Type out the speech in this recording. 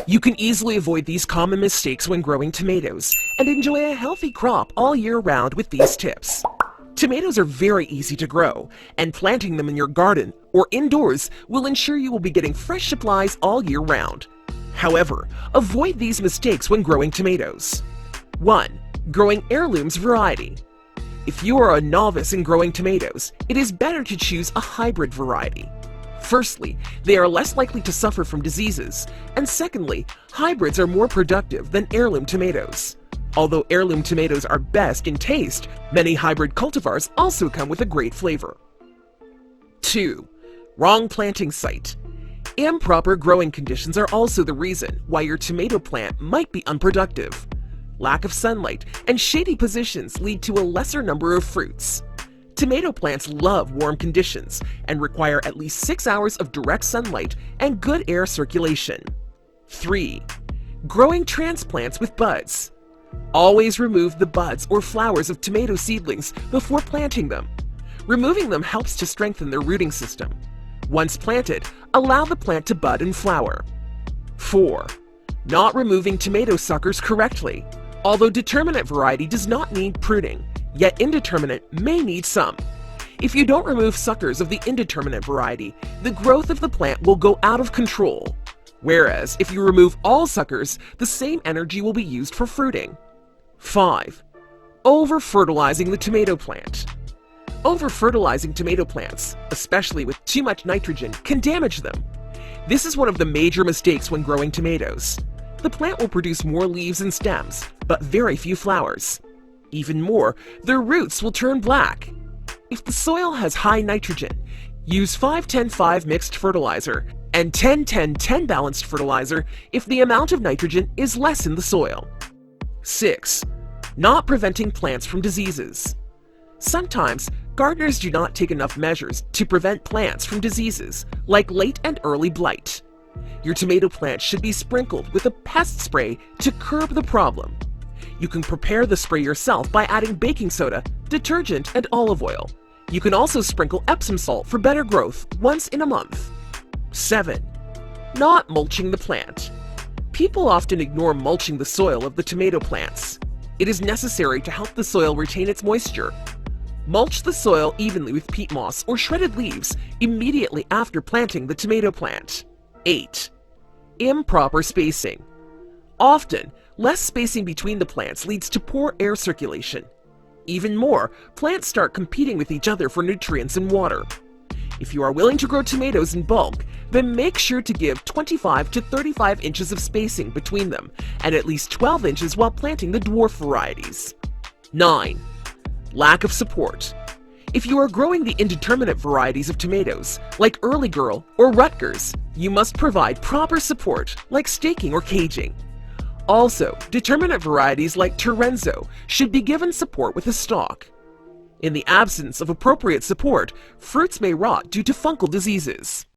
You can easily avoid these common mistakes when growing tomatoes and enjoy a healthy crop all year round with these tips. Tomatoes are very easy to grow, and planting them in your garden or indoors will ensure you will be getting fresh supplies all year round. However, avoid these mistakes when growing tomatoes. 1. Growing heirlooms variety. If you are a novice in growing tomatoes, it is better to choose a hybrid variety. Firstly, they are less likely to suffer from diseases, and secondly, hybrids are more productive than heirloom tomatoes. Although heirloom tomatoes are best in taste, many hybrid cultivars also come with a great flavor. 2. Wrong planting site. Improper growing conditions are also the reason why your tomato plant might be unproductive. Lack of sunlight and shady positions lead to a lesser number of fruits. Tomato plants love warm conditions and require at least 6 hours of direct sunlight and good air circulation. 3. Growing transplants with buds. Always remove the buds or flowers of tomato seedlings before planting them. Removing them helps to strengthen their rooting system. Once planted, allow the plant to bud and flower. 4. Not removing tomato suckers correctly. Although determinate variety does not need pruning, yet indeterminate may need some. If you don't remove suckers of the indeterminate variety, the growth of the plant will go out of control. Whereas, if you remove all suckers, the same energy will be used for fruiting. 5. Over-fertilizing the tomato plant. Over-fertilizing tomato plants, especially with too much nitrogen, can damage them. This is one of the major mistakes when growing tomatoes. The plant will produce more leaves and stems, but very few flowers. Even more, their roots will turn black. If the soil has high nitrogen, use 5-10-5 mixed fertilizer and 10-10-10 balanced fertilizer if the amount of nitrogen is less in the soil. 6. Not preventing plants from diseases. Sometimes, gardeners do not take enough measures to prevent plants from diseases, like late and early blight. Your tomato plant should be sprinkled with a pest spray to curb the problem. You can prepare the spray yourself by adding baking soda, detergent, and olive oil. You can also sprinkle Epsom salt for better growth once in a month. 7. Not mulching the plant. People often ignore mulching the soil of the tomato plants. It is necessary to help the soil retain its moisture. Mulch the soil evenly with peat moss or shredded leaves immediately after planting the tomato plant. 8. Improper spacing. Often, less spacing between the plants leads to poor air circulation. Even more, plants start competing with each other for nutrients and water. If you are willing to grow tomatoes in bulk, then make sure to give 25 to 35 inches of spacing between them and at least 12 inches while planting the dwarf varieties. 9. Lack of support. If you are growing the indeterminate varieties of tomatoes, like Early Girl or Rutgers, you must provide proper support, like staking or caging. Also, determinate varieties like Torenzo should be given support with a stalk. In the absence of appropriate support, fruits may rot due to fungal diseases.